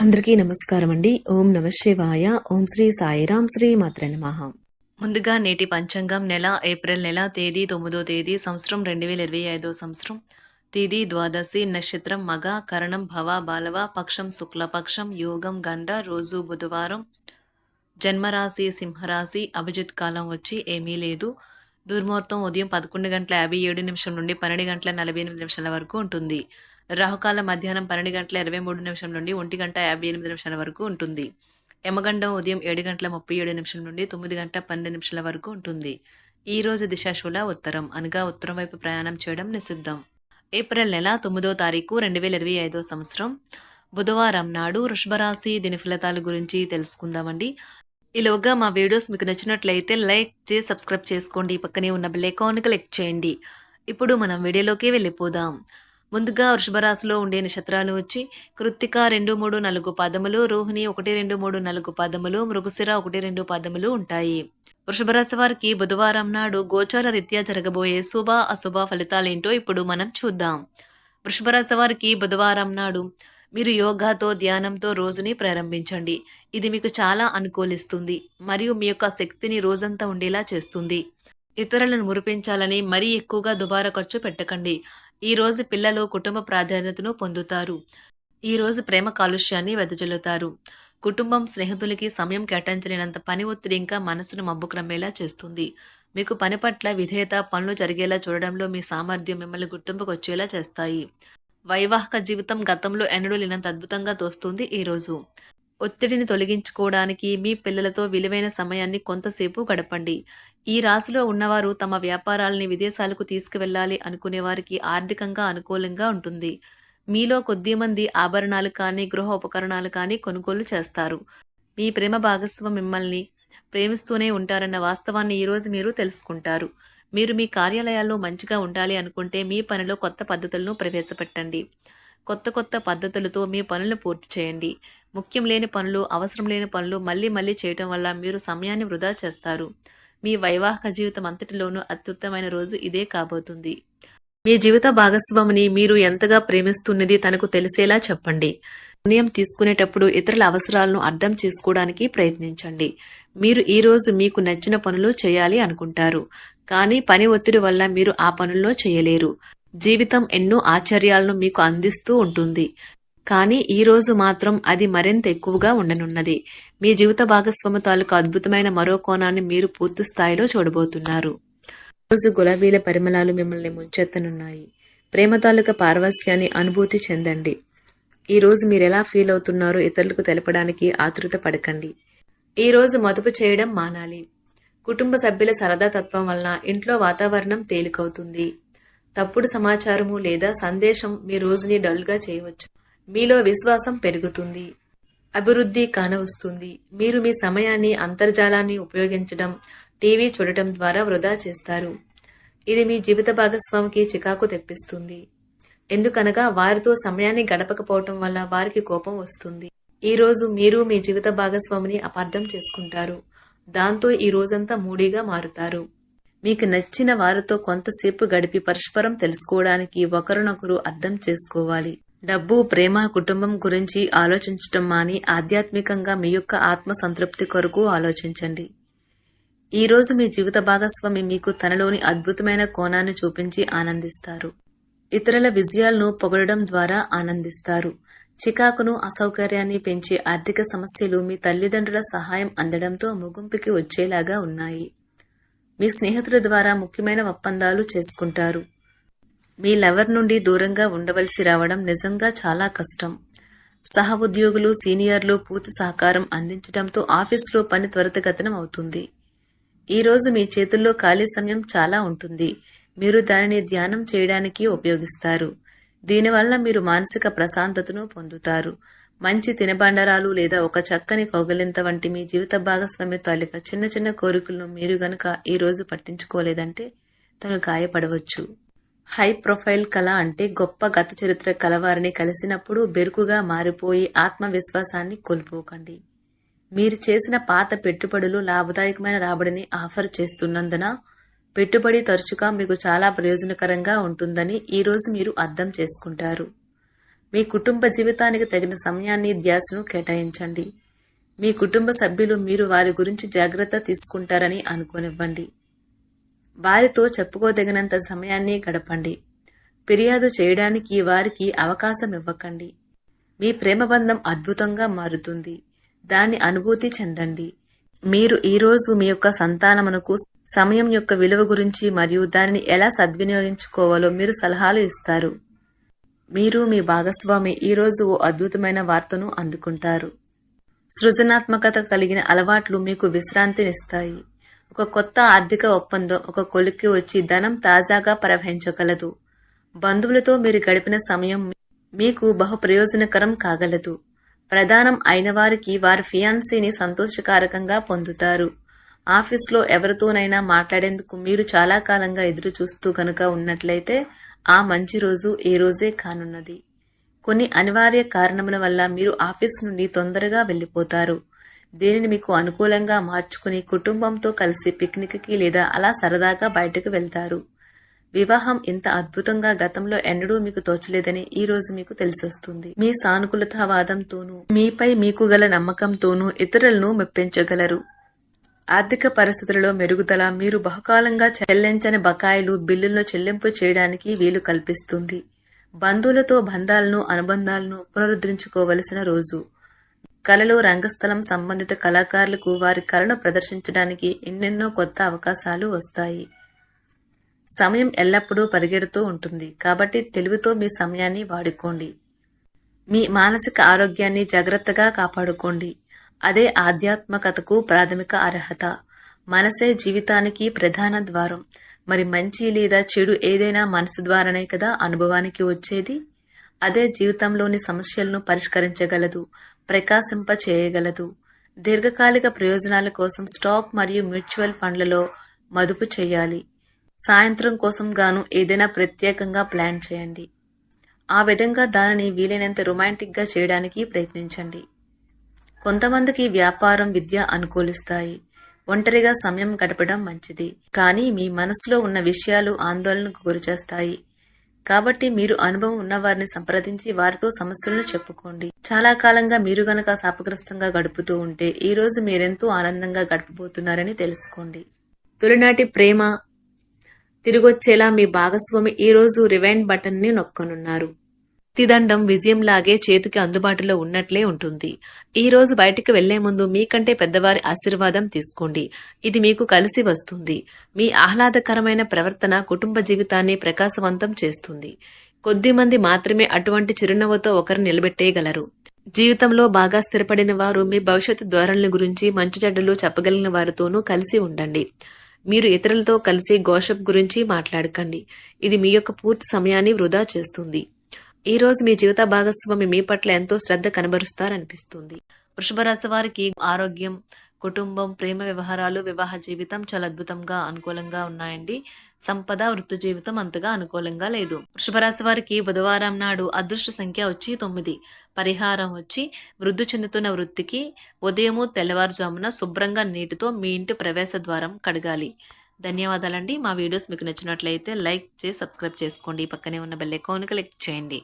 అందరికీ నమస్కారం అండి. ఓం నమ శివాయ. ఓం శ్రీ సాయిరాం శ్రీ మాత్రే నమః. ముందుగా నేటి పంచాంగం నెల ఏప్రిల్ నెల తేదీ 9వ తేదీ సంవత్సరం 2025 సంవత్సరం తేదీ ద్వాదశి నక్షత్రం మగ కరణం భవ బాలవ పక్షం శుక్లపక్షం యోగం గండ రోజు బుధవారం జన్మరాశి సింహరాశి అభిజిత్ కాలం వచ్చి ఏమీ లేదు. దుర్ముహూర్తం ఉదయం 11:57 నుండి 12:48 వరకు ఉంటుంది. రాహుకాలం మధ్యాహ్నం 12:23 నుండి 1:58 వరకు ఉంటుంది. యమగండం ఉదయం 7:37 నుండి 9:12 వరకు ఉంటుంది. ఈ రోజు దిశాశూల ఉత్తరం అనగా ఉత్తరం వైపు ప్రయాణం చేయడం నిషిద్ధం. ఏప్రిల్ నెల 9వ తారీఖు 2025 సంవత్సరం బుధవారం నాడు వృషభరాశి దిన ఫలితాల గురించి తెలుసుకుందామండి. ఈలోగా మా వీడియోస్ మీకు నచ్చినట్లయితే లైక్ చేసి సబ్స్క్రైబ్ చేసుకోండి. పక్కనే ఉన్న బెల్ ఐకాన్కి క్లిక్ చేయండి. ఇప్పుడు మనం వీడియోలోకి వెళ్ళిపోదాం. ముందుగా వృషభరాశిలో ఉండే నక్షత్రాలు వచ్చి కృత్తిక 2, 3, 4 పాదములు, రోహిణి 1, 2, 3, 4 పాదములు, మృగశిర 1, 2 పాదములు ఉంటాయి. వృషభరాశి వారికి బుధవారం నాడు గోచార రీత్యా జరగబోయే శుభ అశుభ ఫలితాలేంటో ఇప్పుడు మనం చూద్దాం. వృషభరాశి వారికి బుధవారం నాడు మీరు యోగాతో ధ్యానంతో రోజుని ప్రారంభించండి. ఇది మీకు చాలా అనుకూలిస్తుంది మరియు మీ యొక్క శక్తిని రోజంతా ఉండేలా చేస్తుంది. ఇతరులను మురిపించాలని మరీ ఎక్కువగా దుబారా ఖర్చు పెట్టకండి. ఈ రోజు పిల్లలు కుటుంబ ప్రాధాన్యతను పొందుతారు. ఈ రోజు ప్రేమ కాలుష్యాన్ని వెదజల్లుతారు. కుటుంబం స్నేహితులకి సమయం కేటాయించలేనంత పని ఒత్తిడి ఇంకా మనసును మబ్బుక్రమేలా చేస్తుంది. మీకు పని పట్ల విధేయత, పనులు జరిగేలా చూడడంలో మీ సామర్థ్యం మిమ్మల్ని గుర్తింపుకు వచ్చేలా చేస్తాయి. వైవాహిక జీవితం గతంలో ఎన్నడూ లేనంత అద్భుతంగా తోస్తుంది. ఈరోజు ఒత్తిడిని తొలగించుకోవడానికి మీ పిల్లలతో విలువైన సమయాన్ని కొంతసేపు గడపండి. ఈ రాశిలో ఉన్నవారు తమ వ్యాపారాలని విదేశాలకు తీసుకువెళ్ళాలి అనుకునే వారికి ఆర్థికంగా అనుకూలంగా ఉంటుంది. మీలో కొద్దిమంది ఆభరణాలు కానీ గృహ ఉపకరణాలు కానీ కొనుగోలు చేస్తారు. మీ ప్రేమ భాగస్వామి మిమ్మల్ని ప్రేమిస్తూనే ఉంటారన్న వాస్తవాన్ని ఈరోజు మీరు తెలుసుకుంటారు. మీరు మీ కార్యాలయాల్లో మంచిగా ఉండాలి అనుకుంటే మీ పనిలో కొత్త పద్ధతులను ప్రవేశపెట్టండి. కొత్త పద్ధతులతో మీ పనులను పూర్తి చేయండి. ముఖ్యం లేని పనులు, అవసరం లేని పనులు మళ్ళీ చేయటం వల్ల మీరు సమయాన్ని వృధా చేస్తారు. మీ వైవాహిక జీవితం అంతటిలోనూ అత్యుత్తమైన రోజు ఇదే కాబోతుంది. మీ జీవిత భాగస్వామిని మీరు ఎంతగా ప్రేమిస్తున్నది తనకు తెలిసేలా చెప్పండి. నిర్ణయం తీసుకునేటప్పుడు ఇతరుల అవసరాలను అర్థం చేసుకోవడానికి ప్రయత్నించండి. మీరు ఈ రోజు మీకు నచ్చిన పనులు చేయాలి అనుకుంటారు, కానీ పని ఒత్తిడి వల్ల మీరు ఆ పనుల్లో చేయలేరు. జీవితం ఎన్నో ఆశ్చర్యాలను మీకు అందిస్తూ ఉంటుంది, కానీ ఈ రోజు మాత్రం అది మరింత ఎక్కువగా ఉండనున్నది. మీ జీవిత భాగస్వామి తాలూకు అద్భుతమైన మరో కోణాన్ని మీరు పూర్తి స్థాయిలో చూడబోతున్నారు. రోజు గులాబీల పరిమళాలు మిమ్మల్ని ముంచెత్తనున్నాయి. ప్రేమ తాలూకా పారవస్యాన్ని అనుభూతి చెందండి. ఈ రోజు మీరు ఎలా ఫీల్ అవుతున్నారో ఇతరులకు తెలపడానికి ఆతృత పడకండి. ఈ రోజు మదుపు చేయడం మానాలి. కుటుంబ సభ్యుల సరదా తత్వం వలన ఇంట్లో వాతావరణం తేలికవుతుంది. తప్పుడు సమాచారము లేదా సందేశం మీ రోజుని డల్గా చేయవచ్చు. మీలో విశ్వాసం పెరుగుతుంది. అభివృద్ధి కానవస్తుంది. మీరు మీ సమయాన్ని అంతర్జాలాన్ని ఉపయోగించడం, టీవీ చూడటం ద్వారా వృధా చేస్తారు. ఇది మీ జీవిత భాగస్వామికి చికాకు తెప్పిస్తుంది. ఎందుకనగా వారితో సమయాన్ని గడపకపోవటం వల్ల వారికి కోపం వస్తుంది. ఈ రోజు మీరు మీ జీవిత భాగస్వామిని అపార్థం చేసుకుంటారు. దాంతో ఈ రోజంతా మూడీగా మారుతారు. మీకు నచ్చిన వారితో కొంతసేపు గడిపి పరస్పరం తెలుసుకోవడానికి ఒకరినొకరు అర్థం చేసుకోవాలి. డబ్బు, ప్రేమ, కుటుంబం గురించి ఆలోచించటం మాని ఆధ్యాత్మికంగా మీ యొక్క ఆత్మ సంతృప్తి కొరకు ఆలోచించండి. ఈ రోజు మీ జీవిత భాగస్వామి మీకు తనలోని అద్భుతమైన కోణాన్ని చూపించి ఆనందిస్తారు. ఇతరుల విజయాలను పొగడడం ద్వారా ఆనందిస్తారు. చికాకును, అసౌకర్యాన్ని పెంచే ఆర్థిక సమస్యలు మీ తల్లిదండ్రుల సహాయం అందడంతో ముగింపుకి వచ్చేలాగా ఉన్నాయి. మీ స్నేహితుల ద్వారా ముఖ్యమైన ఒప్పందాలు చేసుకుంటారు. మీ లవర్ నుండి దూరంగా ఉండవలసి రావడం నిజంగా చాలా కష్టం. సహ ఉద్యోగులు, సీనియర్లు పూర్తి సహకారం అందించడంతో ఆఫీసులో పని త్వరితగతినం అవుతుంది. ఈ రోజు మీ చేతుల్లో ఖాళీ సమయం చాలా ఉంటుంది. మీరు దానిని ధ్యానం చేయడానికి ఉపయోగిస్తారు. దీనివల్ల మీరు మానసిక ప్రశాంతతను పొందుతారు. మంచి తినబండరాలు లేదా ఒక చక్కని కౌగిలింత వంటి మీ జీవిత భాగస్వామి తాలూకా చిన్న కోరికలను మీరు గనక ఈ రోజు పట్టించుకోలేదంటే తను గాయపడవచ్చు. హై ప్రొఫైల్ కళ అంటే గొప్ప గత చరిత్ర కలవారిని కలిసినప్పుడు బెరుకుగా మారిపోయి ఆత్మవిశ్వాసాన్ని కోల్పోకండి. మీరు చేసిన పాత పెట్టుబడులు లాభదాయకమైన రాబడిని ఆఫర్ చేస్తున్నందున పెట్టుబడి తరచుగా మీకు చాలా ప్రయోజనకరంగా ఉంటుందని ఈ రోజు మీరు అర్థం చేసుకుంటారు. మీ కుటుంబ జీవితానికి తగిన సమయాన్ని, ధ్యాసను కేటాయించండి. మీ కుటుంబ సభ్యులు మీరు వారి గురించి జాగ్రత్త తీసుకుంటారని అనుకోనివ్వండి. వారితో చెప్పుకోదగినంత సమయాన్ని గడపండి. ఫిర్యాదు చేయడానికి వారికి అవకాశం ఇవ్వకండి. మీ ప్రేమ బంధం అద్భుతంగా మారుతుంది. దాన్ని అనుభూతి చెందండి. మీరు ఈరోజు మీ యొక్క సంతానమునకు సమయం యొక్క విలువ గురించి మరియు దానిని ఎలా సద్వినియోగించుకోవాలో మీరు సలహాలు ఇస్తారు. మీరు మీ భాగస్వామి ఈరోజు ఓ అద్భుతమైన వార్తను అందుకుంటారు. సృజనాత్మకత కలిగిన అలవాట్లు మీకు విశ్రాంతినిస్తాయి. ఒక కొత్త ఆర్థిక ఒప్పందం ఒక కొలిక్కి వచ్చి ధనం తాజాగా ప్రవహించగలదు. బంధువులతో మీరు గడిపిన సమయం మీకు బహు ప్రయోజనకరం కాగలదు. ప్రధానం అయిన వారికి వారి ఫియాన్సీని సంతోషకారకంగా పొందుతారు. ఆఫీస్లో ఎవరితోనైనా మాట్లాడేందుకు మీరు చాలా కాలంగా ఎదురు చూస్తూ కనుక ఉన్నట్లయితే ఆ మంచి రోజు ఈ రోజే కానున్నది. కొన్ని అనివార్య కారణముల వల్ల మీరు ఆఫీస్ నుండి తొందరగా వెళ్ళిపోతారు. దీనిని మీకు అనుకూలంగా మార్చుకుని కుటుంబంతో కలిసి పిక్నిక్కి లేదా అలా సరదాగా బయటకు వెళ్తారు. వివాహం ఇంత అద్భుతంగా గతంలో ఎన్నడూ మీకు తోచలేదని ఈ రోజు మీకు తెలిసొస్తుంది. మీ సానుకూలతావాదంతోనూ మీపై మీకు గల నమ్మకంతోనూ ఇతరులను మెప్పించగలరు. ఆర్థిక పరిస్థితులలో మెరుగుదల మీరు బహుకాలంగా చెల్లించని బకాయిలు, బిల్లులను చెల్లింపు చేయడానికి వీలు కల్పిస్తుంది. బంధువులతో బంధాలను, అనుబంధాలను పునరుద్ధరించుకోవలసిన రోజు. కళలు, రంగస్థలం సంబంధిత కళాకారులకు వారి కళను ప్రదర్శించడానికి ఎన్నెన్నో కొత్త అవకాశాలు వస్తాయి. సమయం ఎల్లప్పుడూ పరిగెడుతూ ఉంటుంది కాబట్టి తెలివితో మీ సమయాన్ని వాడుకోండి. మీ మానసిక ఆరోగ్యాన్ని జాగ్రత్తగా కాపాడుకోండి. అదే ఆధ్యాత్మికతకు ప్రాథమిక అర్హత. మనసే జీవితానికి ప్రధాన ద్వారం. మరి మంచి లేదా చెడు ఏదైనా మనసు ద్వారానే కదా అనుభవానికి వచ్చేది. అదే జీవితంలోని సమస్యలను పరిష్కరించగలదు, ప్రకాశింప చేయగలదు. దీర్ఘకాలిక ప్రయోజనాల కోసం స్టాక్ మరియు మ్యూచువల్ ఫండ్లలో మదుపు చేయాలి. సాయంత్రం కోసం గాను ఏదైనా ప్రత్యేకంగా ప్లాన్ చేయండి. ఆ విధంగా దానిని వీలైనంత రొమాంటిక్గా చేయడానికి ప్రయత్నించండి. కొంతమందికి వ్యాపారం, విద్య అనుకూలిస్తాయి. ఒంటరిగా సమయం గడపడం మంచిది. కానీ మీ మనసులో ఉన్న విషయాలు ఆందోళనకు గురిచేస్తాయి. కాబట్టి మీరు అనుభవం ఉన్నవారిని సంప్రదించి వారితో సమస్యలను చెప్పుకోండి. చాలా కాలంగా మీరు గనక శాపగ్రస్తంగా గడుపుతూ ఉంటే ఈ రోజు మీరెంతో ఆనందంగా గడపబోతున్నారని తెలుసుకోండి. తొలినాటి ప్రేమ తిరిగొచ్చేలా మీ భాగస్వామి ఈ రోజు రివైండ్ బటన్ ని నొక్కనున్నారు. ప్రతిదండం విజయంలాగే చేతికి అందుబాటులో ఉన్నట్లే ఉంటుంది. ఈ రోజు బయటికి వెళ్లే ముందు మీకంటే పెద్దవారి ఆశీర్వాదం తీసుకోండి. ఇది మీకు కలిసి వస్తుంది. మీ ఆహ్లాదకరమైన ప్రవర్తన కుటుంబ జీవితాన్ని ప్రకాశవంతం చేస్తుంది. కొద్దిమంది మాత్రమే అటువంటి చిరునవ్వుతో ఒకరు నిలబెట్టేయగలరు. జీవితంలో బాగా స్థిరపడిన వారు మీ భవిష్యత్తు ధోరణుల గురించి మంచి చెడ్డలు చెప్పగలిగిన వారితోనూ కలిసి ఉండండి. మీరు ఇతరులతో కలిసి గోషప్ గురించి మాట్లాడకండి. ఇది మీ యొక్క పూర్తి సమయాన్ని వృధా చేస్తుంది. ఈ రోజు మీ జీవిత భాగస్వామి మీ పట్ల ఎంతో శ్రద్ధ కనబరుస్తారనిపిస్తుంది. వృషభ రాశి వారికి ఆరోగ్యం, కుటుంబం, ప్రేమ వ్యవహారాలు, వివాహ జీవితం చాలా అద్భుతంగా అనుకూలంగా ఉన్నాయండి. సంపద, వృత్తి జీవితం అంతగా అనుకూలంగా లేదు. వృషభ రాశి వారికి బుధవారం నాడు అదృష్ట సంఖ్య వచ్చి 9. పరిహారం వచ్చి వృద్ధి చెందుతున్న వృత్తికి ఉదయము తెల్లవారుజామున శుభ్రంగా నీటితో మీ ఇంటి ప్రవేశ ద్వారం కడగాలి. ధన్యవాదాలండి. మా వీడియోస్ మీకు నచ్చినట్లయితే లైక్ చేసి సబ్స్క్రైబ్ చేసుకోండి. పక్కనే ఉన్న బెల్ ఐకాన్ క్లిక్ చేయండి.